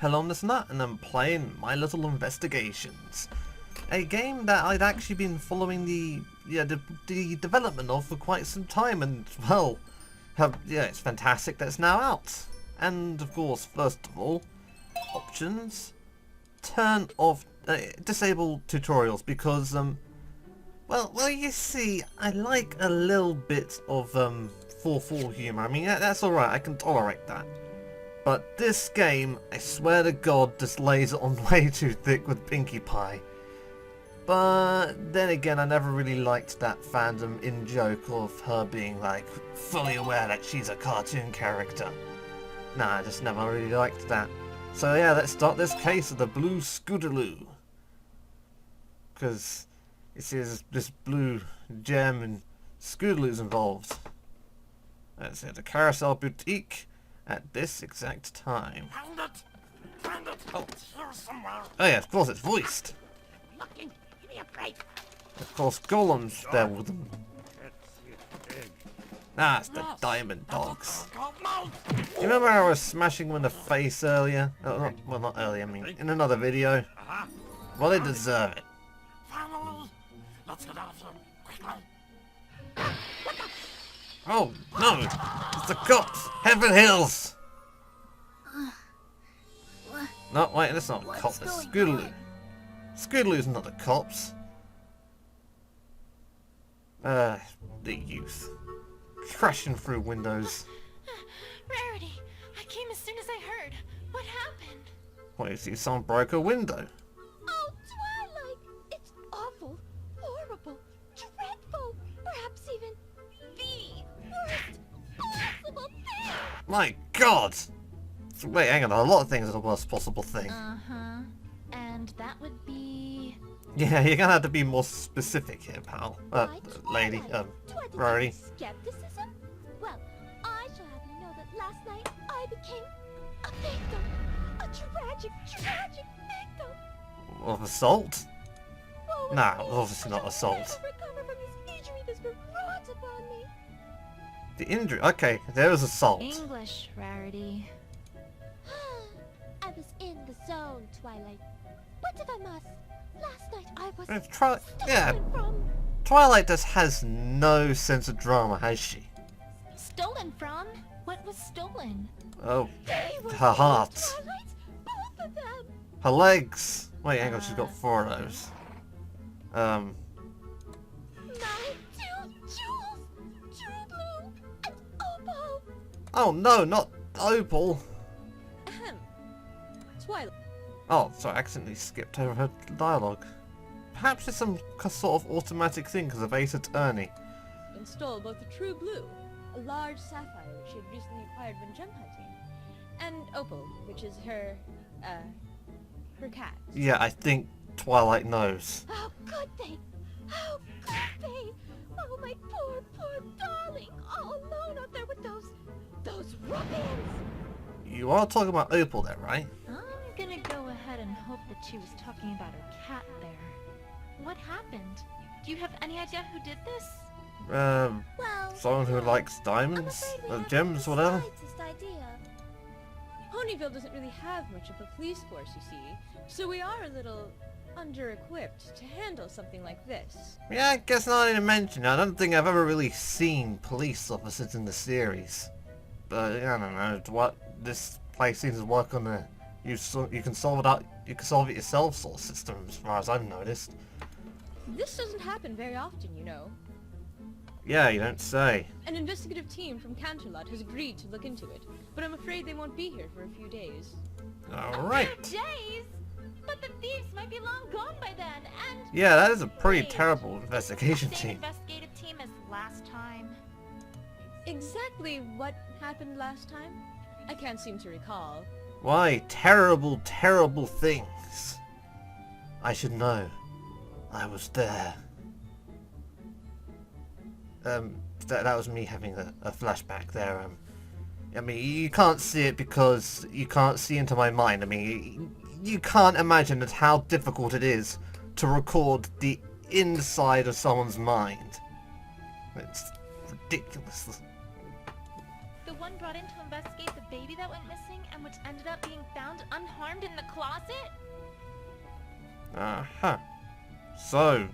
Hello, I'm Nutt, and I'm playing My Little Investigations. A game that I'd actually been following the development of for quite some time, and well, it's fantastic that it's now out. And of course, first of all, options, turn off, disable tutorials, because well, you see, I like a little bit of 4-4 humor. I mean, that's all right. I can tolerate that. But this game, I swear to God, just lays it on way too thick with Pinkie Pie. But then again, I never really liked that fandom in joke of her being like fully aware that she's a cartoon character. Nah, I just never really liked that. So yeah, let's start this case of the blue Scootaloo. Because you see this blue gem and Scootaloo's involved. Let's hit the Carousel Boutique at this exact time. Oh. Oh yeah, of course it's voiced. Of course Golem's there with them. Ah, it's the Diamond Dogs. You remember I was smashing them in the face earlier? Oh, not earlier, I mean in another video. Well, they deserve it. Oh no! It's the cops! Heaven Hills! No, wait, that's not a cop, that's Scootaloo. Scootaloo's not the cops. The youth. Crashing through windows. Rarity, I came as soon as I heard. What happened? What, you see someone broke a window? Oh, Twilight! It's awful, horrible, dreadful, perhaps even the worst possible thing! My God! Wait, hang on, a lot of things are the worst possible thing. Uh-huh. And that would be... Yeah, you're gonna have to be more specific here, pal. Lady, Rarity. Skepticism? Well, I shall have you know that last night I became a victim. A tragic victim. Of assault? Oh, Nah, please, obviously not I assault. shall never recover from this injury that's been wrought upon me. The injury? Okay, there was assault. English, Rarity. I was in the zone, Twilight. But if I must, last night I was Yeah, stolen from... Twilight just has no sense of drama, has she? Stolen from? What was stolen? Oh, They were her heart. Twilight, both of them. Her legs. Wait, hang on, she's got 4 of those. My 2 jewels, True Blue and Opal. Oh no, not Opal. Ahem. Twilight. Oh, sorry, I accidentally skipped over her dialogue. Perhaps it's some sort of automatic thing because of Ace Attorney. Install both the True Blue, a large sapphire which she had recently acquired when gem hunting, and Opal, which is her cat. Yeah, I think Twilight knows. How could they? How could they? Oh, my poor darling, all alone out there with those ruffians. You are talking about Opal there, right? I'm gonna go ahead and hope that she was talking about her cat there. What happened? Do you have any idea who did this? Well, Someone who likes diamonds, gems, whatever. Idea. Ponyville doesn't really have much of a police force, you see, so we are a little under-equipped to handle something like this. Yeah, I guess not even mention. I don't think I've ever really seen police officers in the series. But I don't know. What this place seems to work on the you can solve it yourself sort of system, as far as I've noticed. This doesn't happen very often, you know. Yeah, you don't say. An investigative team from Canterlot has agreed to look into it, but I'm afraid they won't be here for a few days. Alright. Days? But the thieves might be long gone by then, and... Yeah, that is a pretty Wait, terrible investigation same team. investigative team as last time. Exactly what happened last time? I can't seem to recall. Why, terrible, terrible things. I should know. I was there. That was me having a flashback there. I mean, you can't see it because you can't see into my mind. I mean, you can't imagine just how difficult it is to record the inside of someone's mind. It's ridiculous. The one brought in to investigate the baby that went missing and which ended up being found unharmed in the closet? Uh-huh. So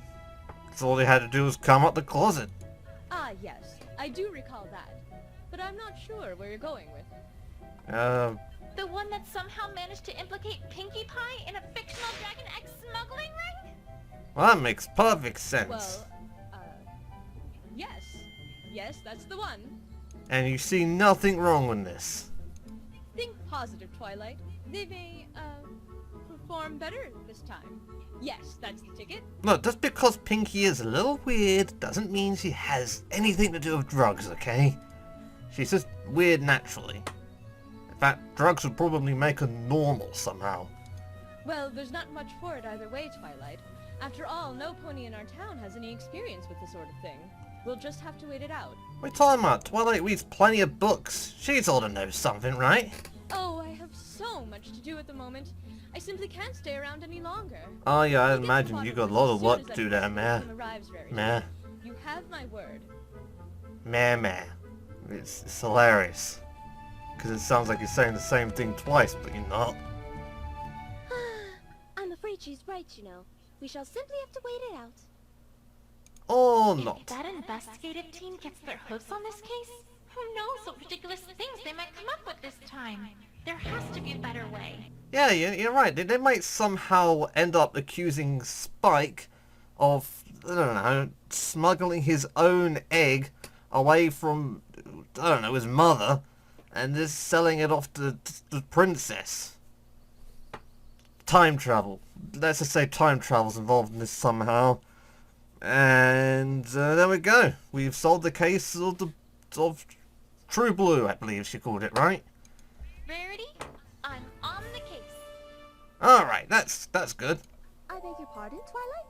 all they had to do was come out the closet. Ah, yes. I do recall that. But I'm not sure where you're going with it. The one that somehow managed to implicate Pinkie Pie in a fictional Dragon X smuggling ring? Well, that makes perfect sense. Well, yes. Yes, that's the one. And you see nothing wrong with this. Think positive, Twilight. They may, perform better this time. Yes, that's the ticket. Look, just because Pinkie is a little weird doesn't mean she has anything to do with drugs, okay? She's just weird naturally. In fact, drugs would probably make her normal somehow. Well, there's not much for it either way, Twilight. After all, no pony in our town has any experience with this sort of thing. We'll just have to wait it out. What are you talking about? Twilight reads plenty of books. She's ought to know something, right? Oh, I have so much to do at the moment. I simply can't stay around any longer. Oh yeah, I I'll get to the imagine bottom you of got a this lot as of soon work as to that do there, investigation meh. arrives very Meh. soon. You have my word. Meh. It's hilarious. Because it sounds like you're saying the same thing twice, but you're not. I'm afraid she's right, you know. We shall simply have to wait it out. Or If not. that investigative team gets their hooves on this case, who knows what ridiculous things they might come up with this time? There has to be a better way. Yeah, you're right. They might somehow end up accusing Spike of, I don't know, smuggling his own egg away from, I don't know, his mother, and just selling it off to the princess. Time travel. Let's just say time travel's involved in this somehow. And there we go. We've solved the case of True Blue, I believe she called it, right? Rarity, I'm on the case. Alright, that's good. I beg your pardon, Twilight?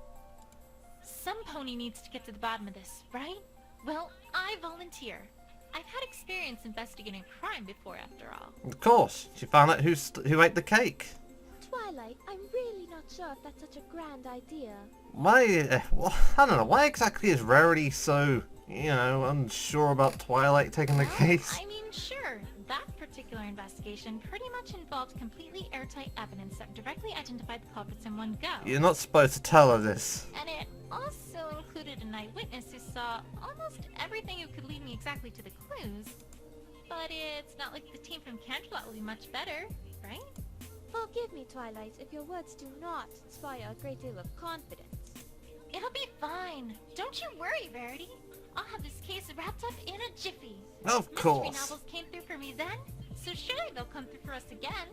Some pony needs to get to the bottom of this, right? Well, I volunteer. I've had experience investigating crime before, after all. Of course. She found out who ate the cake. Twilight, I'm really not sure if that's such a grand idea. Why, well, I don't know, why exactly is Rarity so, unsure about Twilight taking the case? I mean, sure. That particular investigation pretty much involved completely airtight evidence that directly identified the culprits in one go. You're not supposed to tell her this. And it also included an eyewitness who saw almost everything who could lead me exactly to the clues. But it's not like the team from Canterlot will be much better, right? Forgive me, Twilight, if your words do not inspire a great deal of confidence. It'll be fine. Don't you worry, Rarity. I'll have this case wrapped up in a jiffy. Of Mystery course. novels came through for me then, so surely they'll come through for us again.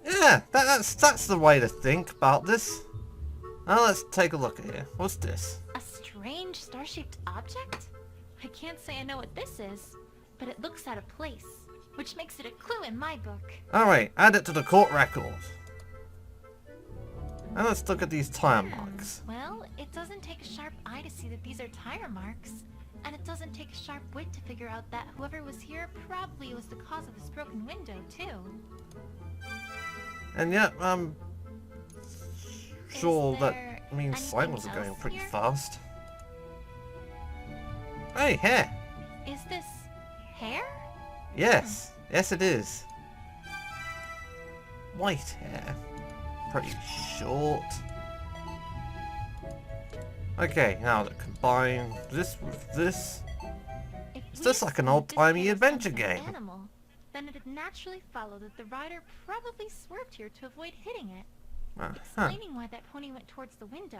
Yeah, that's the way to think about this. Now let's take a look at here. What's this? A strange star-shaped object? I can't say I know what this is, but it looks out of place, which makes it a clue in my book. Alright, add it to the court record. And let's look at these tire marks. Well, it doesn't take a sharp eye to see that these are tire marks. And it doesn't take a sharp wit to figure out that whoever was here probably was the cause of this broken window, too. And yeah, sure Is that there means anything cycles are going else pretty here? fast. Hey, hair! Is this hair? Yes, yes it is. White hair. Pretty short. Okay, now to combine this with this. If It's we just like an assume old-timey this hair adventure stems from an game. Animal, then it'd naturally follow that the rider probably swerved here to avoid hitting it, explaining why that pony went towards the window.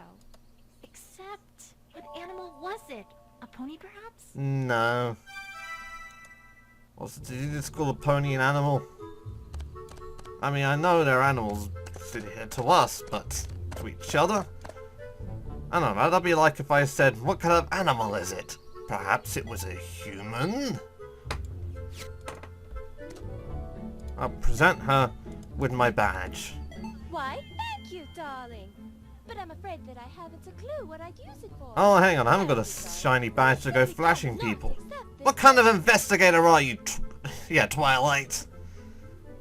Except, what animal was it? A pony, perhaps? No. Did you just call a pony an animal? I mean, I know they're animals to us, but to each other? I don't know, that'd be like if I said, what kind of animal is it? Perhaps it was a human? I'll present her with my badge. Why, thank you, darling. But I'm afraid that I haven't a clue what I'd use it for. Oh, hang on, I haven't got a shiny badge to go flashing people. What kind of investigator are you? Twilight.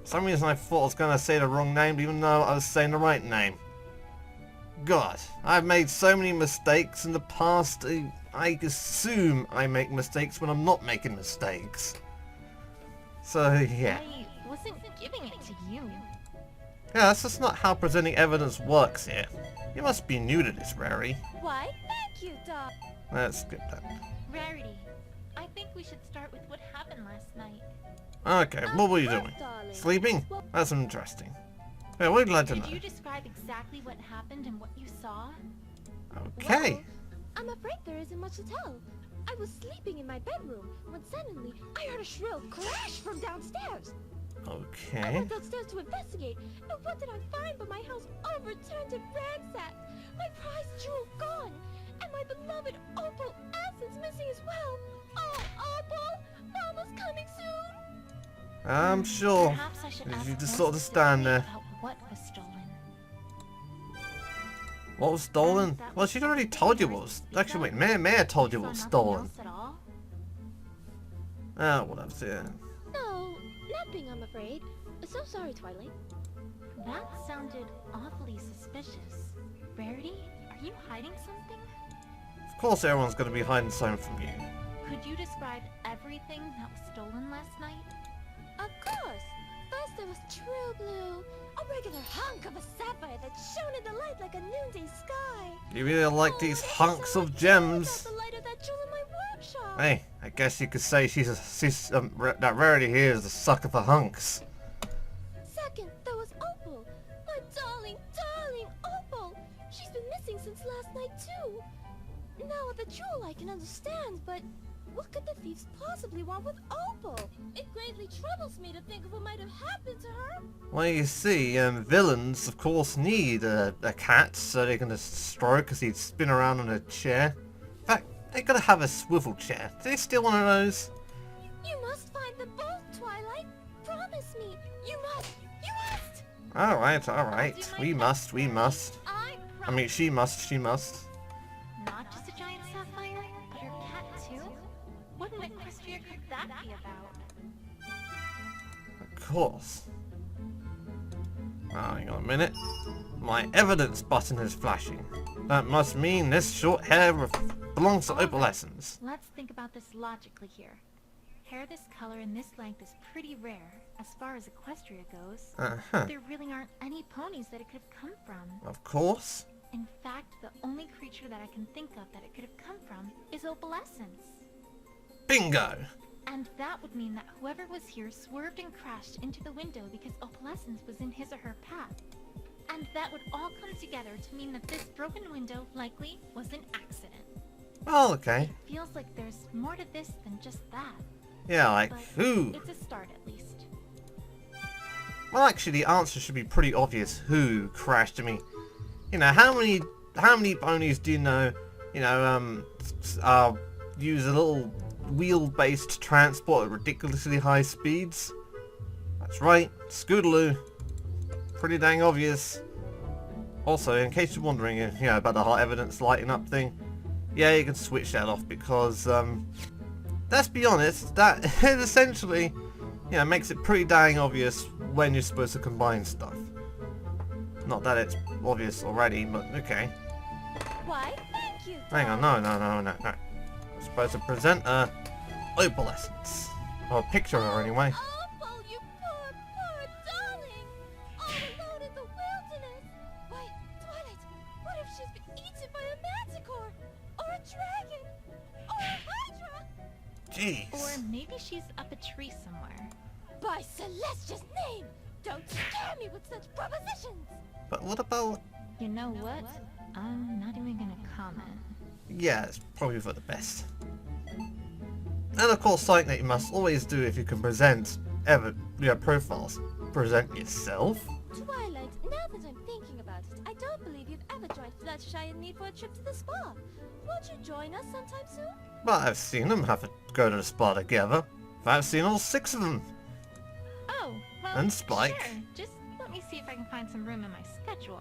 For some reason I thought I was going to say the wrong name, even though I was saying the right name. God, I've made so many mistakes in the past. I assume I make mistakes when I'm not making mistakes. So, yeah. I wasn't giving it to you. Yeah, that's just not how presenting evidence works here. You must be new to this, Rary. Why, thank you, Doc. Let's skip that. Rarity, I think we should start with what happened last night. Okay, what were you doing? Darling. Sleeping? That's interesting. Yeah, what would you like to know? Could you describe exactly what happened and what you saw? Okay. Well, I'm afraid there isn't much to tell. I was sleeping in my bedroom when suddenly I heard a shrill crash from downstairs. I Okay. went downstairs to investigate, and what did I find but my house overturned and ransacked, my prized jewel gone, and my beloved Opal Essence missing as well. Oh, Opal! Mama's coming soon! I'm sure. Perhaps I should You ask just more sort of stand there. specifically about what was stolen. What was stolen? Well, she'd already told you what was... Actually, wait, Maya told you what was stolen. Ah, whatever, yeah. No, nothing, I'm afraid. So sorry, Twilight. That sounded awfully suspicious. Rarity, are you hiding something? Of course everyone's gonna be hiding something from you. Could you describe everything that was stolen last night? Of course. First there was True Blue, a regular hunk of a sapphire that shone in the light like a noonday sky. You really like Oh, these and I hunks saw of it gems. without the light of that jewel in my workshop. Hey, I guess you could say that Rarity here is a sucker for hunks. Second, there was Opal. My darling, darling Opal. She's been missing since last night too. Now with the jewel I can understand, but what could the thieves possibly want with Opal? It greatly troubles me to think of what might have happened to her. Well, you see, villains, of course, need a cat so they can destroy because he'd spin around on a chair. In fact, they gotta have a swivel chair. Do they steal one of those? You must find them both, Twilight. Promise me. You must. You must. Alright. We must. I mean, she must. Not just a giant sapphire, but her cat too? What in Equestria could that be about? Of course. Oh, hang on a minute. My evidence button is flashing. That must mean this short hair belongs to Opal Essence. Let's think about this logically here. Hair this color and this length is pretty rare, as far as Equestria goes. There really aren't any ponies that it could have come from. Of course. In fact, the only creature that I can think of that it could have come from is Opalescence. Bingo! And that would mean that whoever was here swerved and crashed into the window because Opalescence was in his or her path. And that would all come together to mean that this broken window likely was an accident. Well, okay. It feels like there's more to this than just that. Yeah, like, But who? it's a start at least. Well, actually, the answer should be pretty obvious. Who crashed? I mean, you know, how many ponies do you know, use a little wheel-based transport at ridiculously high speeds? That's right, Scootaloo. Pretty dang obvious. Also, in case you're wondering, about the hot evidence lighting up thing, yeah, you can switch that off because, let's be honest, that it essentially, makes it pretty dang obvious when you're supposed to combine stuff. Not that it's obvious already, but okay. Why, thank you. Hang on, no. I'm supposed to present Opal Essence. Or a picture of her anyway. Opal, you poor, poor darling. All alone in the wilderness. Why, Twilight, what if she's been eaten by a manticore? Or a dragon? Or a hydra? Jeez. Or maybe she's up a tree somewhere. By Celestia's name, don't scare me with such propositions. But what about... You know what? I'm not even gonna comment. Yeah, it's probably for the best. And of course, something that you must always do if you can present profiles. Present yourself. Twilight, now that I'm thinking about it, I don't believe you've ever joined Fluttershy and me for a trip to the spa. Won't you join us sometime soon? But I've seen them have to go to the spa together. I've seen all 6 of them. Oh, well, And Spike. Sure. Just let me see if I can find some room in my schedule.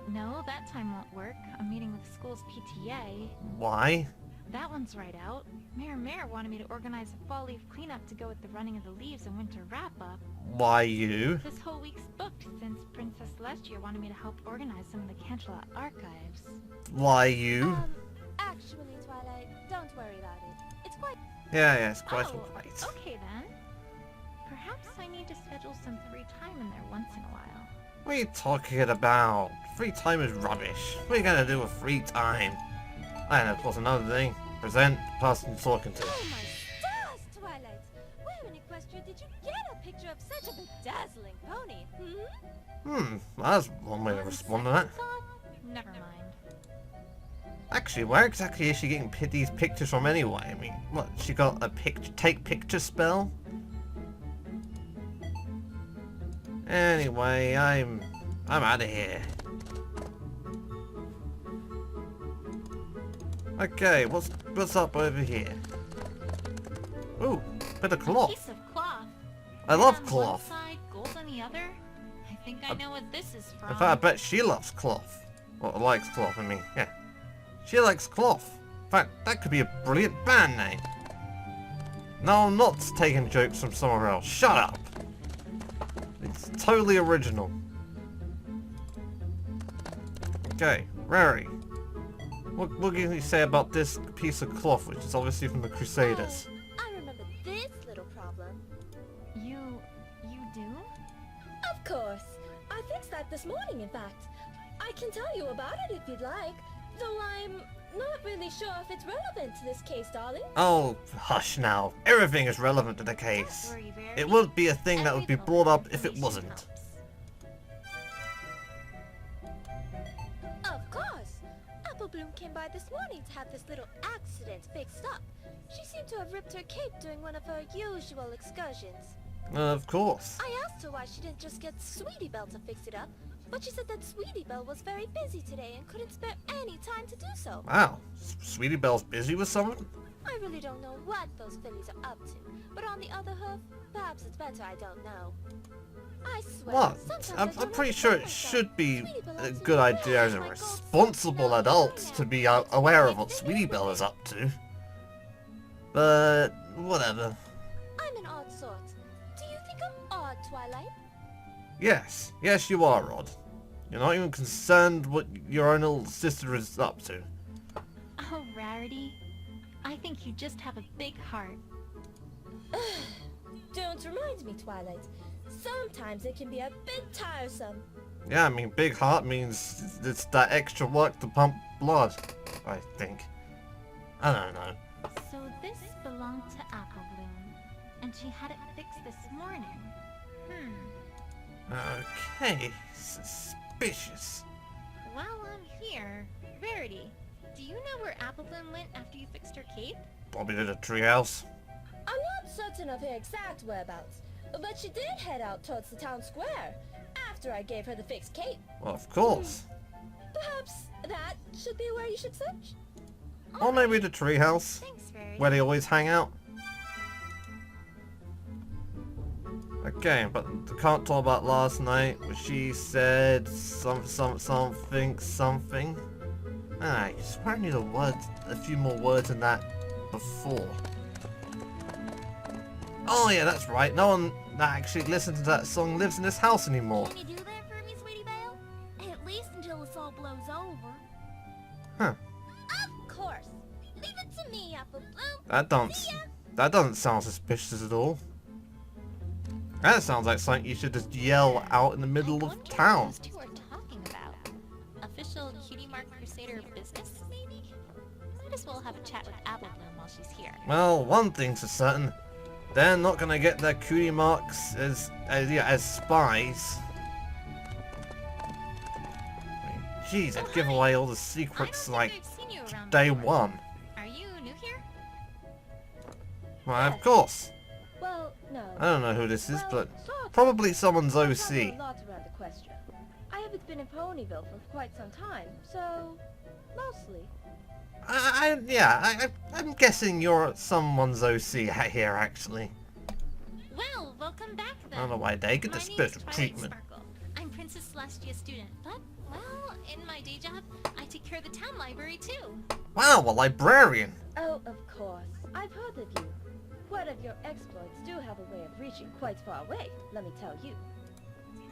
No, that time won't work. I'm meeting with the school's PTA. Why? That one's right out. Mayor wanted me to organize a fall leaf cleanup to go with the running of the leaves and winter wrap-up. Why you? This whole week's booked since Princess Celestia wanted me to help organize some of the Cantala archives. Why you? Actually, Twilight, don't worry about it. It's quite... Yeah, it's quite Oh, alright. okay then. Perhaps I need to schedule some free time in there once in a while. What are you talking about? Free time is rubbish. What are you gonna do with free time? And of course another thing, present the person you're talking to. Oh my stars, Twilight! Where in Equestrian did you get a picture of such a bedazzling pony? Well, that's one way to respond to that. Never mind. Actually, where exactly is she getting these pictures from anyway? I mean, what, she got a take picture spell? Anyway, I'm out of here. Okay, what's up over here? Ooh, bit of A cloth. piece of cloth. I love Red on cloth. One side, gold on the other. I think I know what this is from. In fact, I bet she loves cloth. Well, likes cloth, I mean, yeah. She likes cloth. In fact, that could be a brilliant band name. No, I'm not taking jokes from somewhere else. Shut up! It's totally original. Okay, Rary. What can you say about this piece of cloth, which is obviously from the Crusaders? I remember this little problem. You do? Of course. I fixed that this morning, in fact. I can tell you about it if you'd like, though I'm not really sure if it's relevant to this case, darling. Oh, hush now. Everything is relevant to the case. Don't worry, Verity. It wouldn't be a thing that would be Every brought up little if it information wasn't. helps. Of course. Apple Bloom came by this morning to have this little accident fixed up. She seemed to have ripped her cape during one of her usual excursions. Of course. I asked her why she didn't just get Sweetie Belle to fix it up, but she said that Sweetie Belle was very busy today and couldn't spare any time to do so. Wow. Sweetie Belle's busy with someone? I really don't know what those fillies are up to, but on the other hoof, perhaps it's better I don't know. I swear, What? sometimes I I'm don't pretty sure it understand should be Sweetie Belle a acts good so idea well, as a my God, responsible no, adult no, to be no. aware of what It's Sweetie Belle is anyway. up to. But, whatever. I'm an odd sort. Do you think I'm odd, Twilight? Yes, you are, Rod. You're not even concerned what your own little sister is up to. Oh, Rarity. I think you just have a big heart. Don't remind me, Twilight. Sometimes it can be a bit tiresome. Yeah, I mean, big heart means it's that extra work to pump blood, I think. I don't know. So this belonged to Apple Bloom, and she had it fixed this morning. Okay, suspicious. While I'm here, Verity, do you know where Apple Bloom went after you fixed her cape? Probably to the treehouse. I'm not certain of her exact whereabouts, but she did head out towards the town square after I gave her the fixed cape. Well, of course. Perhaps that should be where you should search? Or maybe the treehouse, Thanks, Verity. where they always hang out. Okay, but I can't talk about last night, where she said something. I swear I knew a few more words than that before. Oh yeah, that's right. No one that actually listens to that song lives in this house anymore. Can you do that for me, Sweetie Belle? At least until this all blows over. Huh. Of course. Leave it to me, Apple Bloom. That doesn't sound suspicious at all. That sounds like something you should just yell out in the middle I of wonder town. what those two are talking about. Official Cutie Mark Crusader business, maybe? Might as well have a chat with Apple Bloom while she's here. Well, one thing's for certain. They're not gonna get their cutie marks as spies. I mean, jeez, I'd give away all the secrets I don't like think I've seen you around day before. one. Are you new here? Well, of course. Well, no. I don't know who this is, but sort of. probably someone's I OC. travel a lot around Equestria. I haven't been in Ponyville for quite some time, so mostly. I'm guessing you're someone's OC here, actually. Well, welcome back then. I don't know why they get the My name's special Twilight treatment. Sparkle. I'm Princess Celestia's student, but, well, in my day job, I take care of the town library too. Wow, a librarian. Oh, of course. I've heard of you. What of your exploits do have a way of reaching quite far away, let me tell you.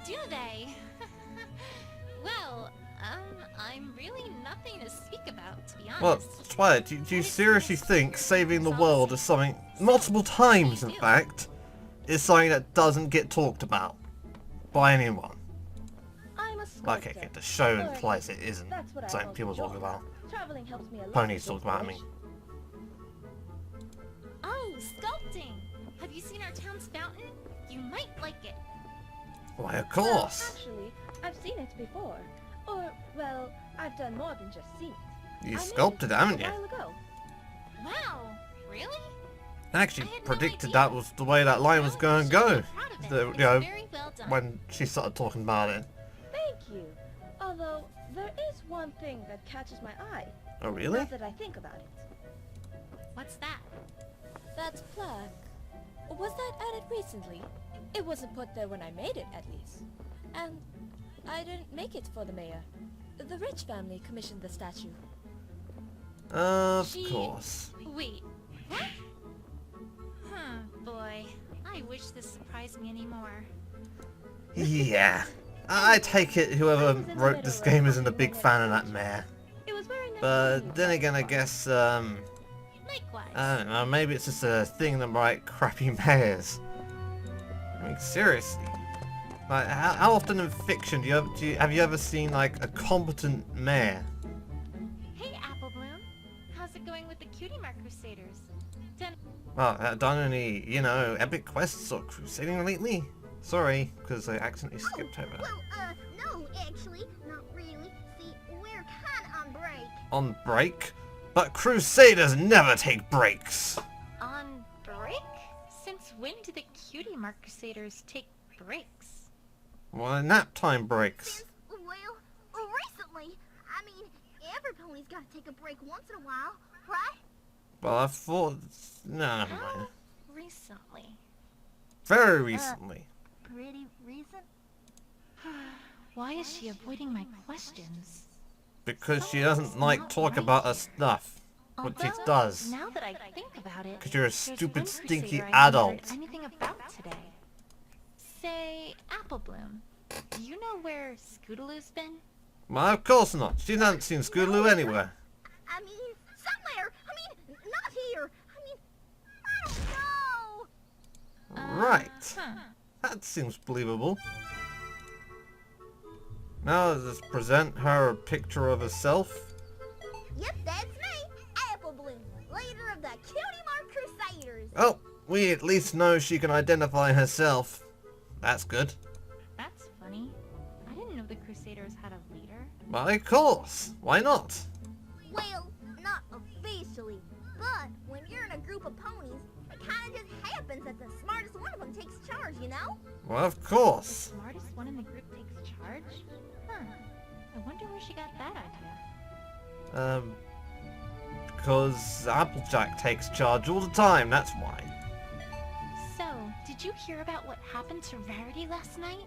Do they? Well, I'm really nothing to speak about, to be honest. Well, Twilight, do you seriously think saving the world is something, multiple times in fact, is something that doesn't get talked about by anyone? I'm a Like, sculptor. okay, the show Or implies it isn't that's what I something always people talk enjoy. about. Traveling helps me a lot. Ponies with talk about, I mean. inspiration. Oh, sculpting! Have you seen our town's fountain? You might like it. Why, of Well, course. actually, I've seen it before. Or, well, I've done more than just seen it. You I made sculpted it, haven't a you? while ago. Wow, really? I actually I had no predicted idea. that was the way that line was going to go. Proud of it. The- It's you know, very well done. when she started talking about it. Thank you. Although, there is one thing that catches my eye. Oh, really? Now that I think about it. What's that? That plaque. Was that added recently? It wasn't put there when I made it, at least. And I didn't make it for the mayor. The rich family commissioned the statue. Of She- course. Wait, what? Boy. I wish this surprised me anymore. Yeah. I take it whoever wrote this game isn't a big fan of that mayor. It was very nice. of But you. then again, I guess, Likewise. I don't know, maybe it's just a thing that write crappy mayors. I mean, seriously. Like, how often in fiction have you ever seen, like, a competent mayor? Hey, Apple Bloom. How's it going with the Cutie Mark Crusaders? Well, done any, you know, epic quests or crusading lately? Sorry, because I accidentally skipped over that. Well, no, actually, not really. See, we're kinda on break. On break? But crusaders never take breaks! On break? Since when do the Cutie Mark Crusaders take breaks? Well, nap time breaks. Well, recently. I mean, every pony's gotta take a break once in a while, right? Well, I thought... No, never How mind. recently? Very recently. Pretty recent. Why is she avoiding my questions? Because she doesn't like talk about her stuff. What she Although, does. Now that I think about it, Because you're a there's stupid, one stinky Crusader I haven't heard adult. anything about today. Say, Apple Bloom. Do you know where Scootaloo's been? Well, of course not. She hasn't seen Scootaloo anywhere. I mean, somewhere. I mean, not here. I mean, I don't know. Right. Huh. That seems believable. Now let's present her a picture of herself. Yep, that's me, Apple Bloom, leader of the Cutie Mark Crusaders. Oh, we at least know she can identify herself. That's good. That's funny. I didn't know the Crusaders had a leader. Well, of course. Why not? Well, not officially, but when you're in a group of ponies, it kind of just happens that the smartest one of them takes charge, you know? Well, of The course. smartest one in the group takes charge? Huh. I wonder where she got that idea. Because Applejack takes charge all the time, that's why. So, did you hear about what happened to Rarity last night?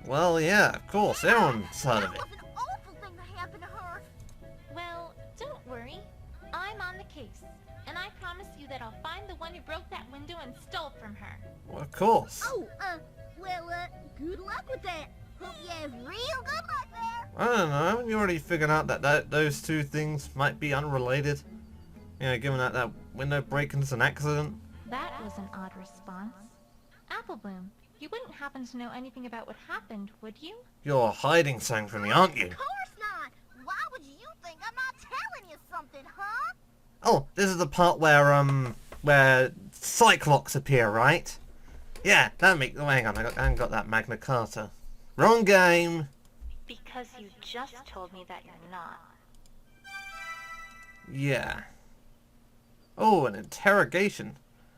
Well, yeah, of course, everyone's heard of That it. was an awful thing that happened to her. Well, don't worry. I'm on the case. And I promise you that I'll find the one who broke that window and stole from her. Well, of course. Oh, well, good luck with that. Hope you have real good luck there. I don't know, haven't you already figured out that those two things might be unrelated? You know, given that window breaking's an accident? That was an odd response. Apple Bloom, you wouldn't happen to know anything about what happened, would you? You're hiding something from me, aren't you? Of course not. Why would you think I'm not telling you something, huh? Oh, this is the part where Cyclops appear, right? Yeah, that make. Oh, hang on, I haven't got that Magna Carta. Wrong game. Because you just told me that you're not. Yeah. Oh, an interrogation.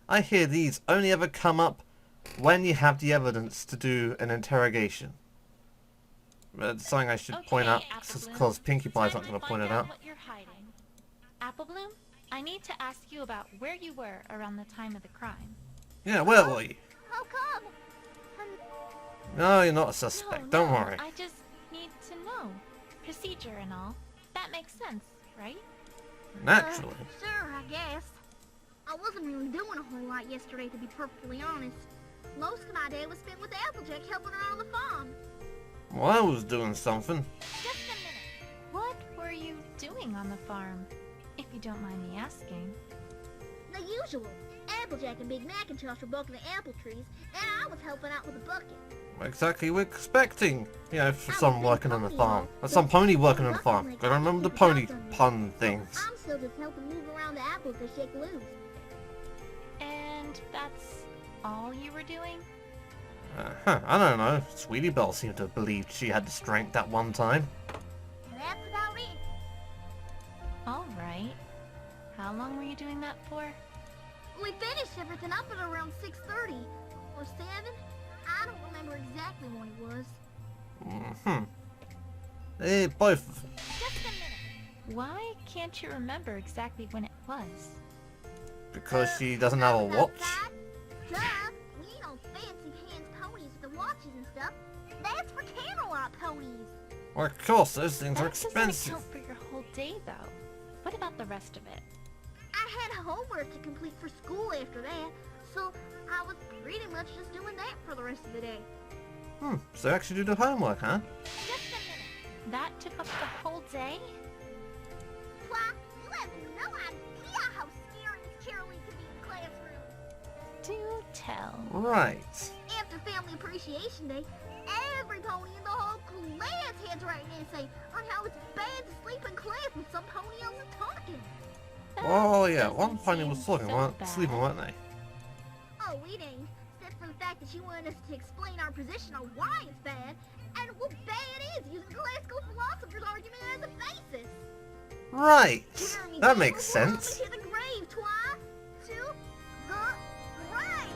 I hear these only ever come up when you have the evidence to do an interrogation. It's something I should point out, because Pinkie Pie's not going to point it out. What you're hiding. Apple Bloom, I need to ask you about where you were around the time of the crime. Yeah, where were you? How come? No, you're not a suspect, don't worry. I just need to know. Procedure and all. That makes sense, right? Naturally. Sure, I guess. I wasn't really doing a whole lot yesterday, to be perfectly honest. Most of my day was spent with Applejack helping her on the farm. Well, I was doing something. Just on the farm? If you don't mind me asking. The usual. Applejack and Big Macintosh were bucking the apple trees, and I was helping out with a bucket. Exactly, we're expecting, you know, for someone working on the farm. Or some pony working on the farm. Gotta remember the pony pun things. I'm still just helping move around the apples to shake loose. And that's all you were doing? I don't know. Sweetie Belle seemed to have believed she had the strength at one time. That's about it. Alright. How long were you doing that for? We finished everything up at around 6:30 or 7. I don't remember exactly when it was. Both. Just a minute. Why can't you remember exactly when it was? Because she doesn't have a watch. Outside. Duh. We know fancy pants ponies with the watches and stuff. That's for Camelot ponies. Well, of course, those things are That doesn't expensive. account for your whole day, though. What about the rest of it? I had homework to complete for school after that, so I was pretty much just doing that for the rest of the day. So you actually do the homework, huh? Just a minute. That took up the whole day? Why, you have no idea how scary this cheerleading can be in the classroom. Do tell. Right. After Family Appreciation Day, every pony in the whole class had to write an essay on how it's bad to sleep in class when some pony else is talking. Oh yeah, Doesn't one pony was seem talking, so weren't bad. sleeping, weren't they? Oh, we didn't. Except for the fact that she wanted us to explain our position on why it's bad, and what bad it is using classical philosophers' argument as a basis. Right. Jeremy That Gale makes was sense. welcome to the grave, twice. To the grave.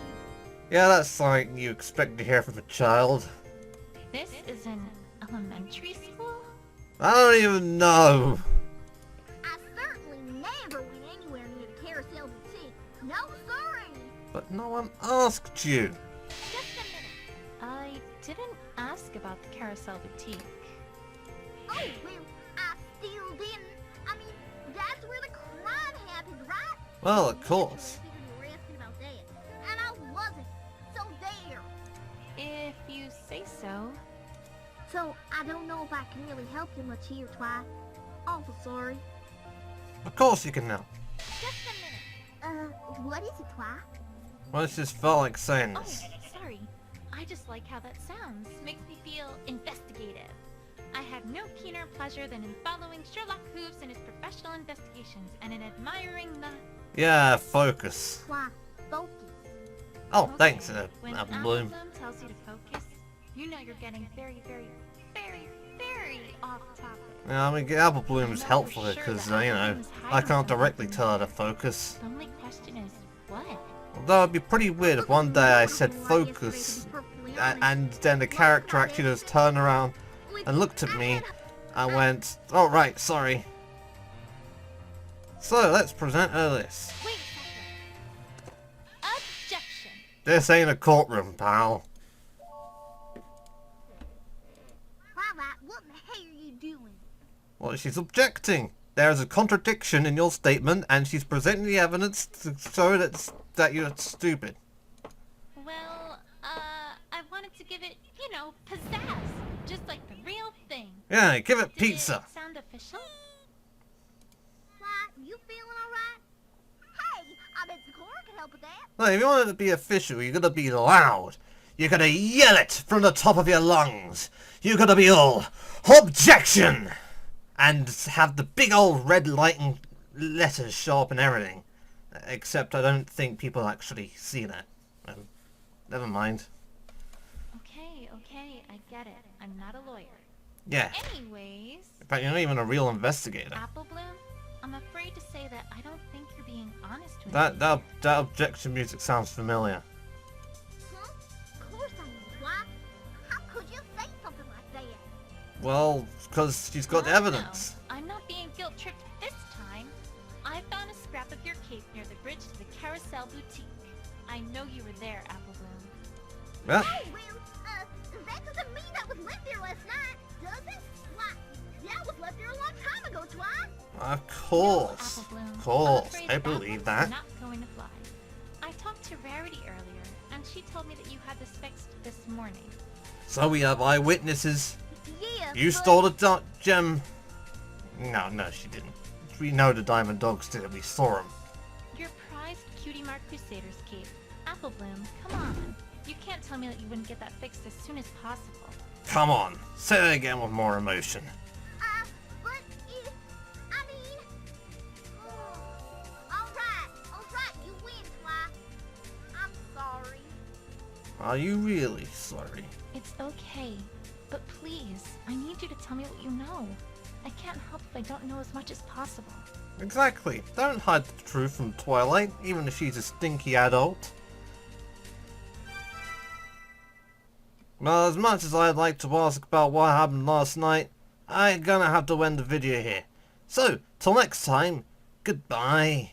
Yeah, that's something you expect to hear from a child. This is in elementary school? I don't even know. I certainly never went anywhere near the Carousel Boutique. No, sorry. But no one asked you. Just a minute. I didn't ask about the Carousel Boutique. Oh, well, I still didn't. I mean, that's where the crime happened, right? Well, of course. I figured you were asking about that. And I wasn't. So there. If you say so. So, I don't know if I can really help you much here, Twi. Awful sorry. Of course you can help. Just a minute. What is it, Twi? Well, it just felt like saying Oh, this. sorry. I just like how that sounds. Makes me feel investigative. I have no keener pleasure than in following Sherlock Hooves in his professional investigations and in admiring the... Yeah, focus. Twi, focus. Oh, Okay, thanks, when Apple Apple Bloom. Bloom tells you to focus, you know you're getting very, very, very, very off topic. Yeah, I mean, Apple Bloom is I know helpful for sure because, that you Apple know, Bloom is I hiding can't something directly from tell her you. to focus. The only question is, what? Although it'd be pretty weird if one day I said focus, and then the character actually just turned around and looked at me and went, oh right, sorry. So, let's present her list. Wait a second. Objection. This ain't a courtroom, pal. Twilight, what in the hell are you doing? Well, she's objecting. There's a contradiction in your statement, and she's presenting the evidence to show that you're stupid. Well, I wanted to give it, you know, pizzazz. Just like the real thing. Yeah, give it Did pizza. it sound official? Twilight, you feeling alright? Hey, I bet the coroner can help with that. No, if you want it to be official, you gotta be loud. You gotta yell it from the top of your lungs. You gotta be all objection, and have the big old red lighting letters show up and everything. Except I don't think people actually see that. Never mind. Okay, I get it. I'm not a lawyer. Yeah. Anyways, In fact, you're not even a real investigator. Apple Bloom, I'm afraid to say that I don't think you're being honest with me. That objection music sounds familiar. Huh? Of course I am, Twilight. How could you say something like that? Well, because she's got No, evidence. no, I'm not being guilt-tripped this time. I found a scrap of your cape near the bridge to the Carousel Boutique. I know you were there, Apple Bloom. Yeah. Oh, well, that doesn't mean that was left there last night, does it? Why, yeah, it was left there a long time ago, Twilight. Of course. No, Apple Bloom. Of course. I'm afraid I that believe one's that. not going to fly. I talked to Rarity earlier, and she told me that you had this fixed this morning. So we have eyewitnesses. Yeah, You but stole the gem. No, she didn't. we know the Diamond Dogs did it. We saw them. Your prized Cutie Mark Crusaders cape. Apple Bloom, come on. You can't tell me that you wouldn't get that fixed as soon as possible. Come on, say that again with more emotion. But if, I mean... Alright, you win, Twi. I'm sorry. Are you really sorry? It's okay. But please, I need you to tell me what you know. I can't help if I don't know as much as possible. Exactly. Don't hide the truth from Twilight, even if she's a stinky adult. Well, as much as I'd like to ask about what happened last night, I'm gonna have to end the video here. So, till next time, goodbye.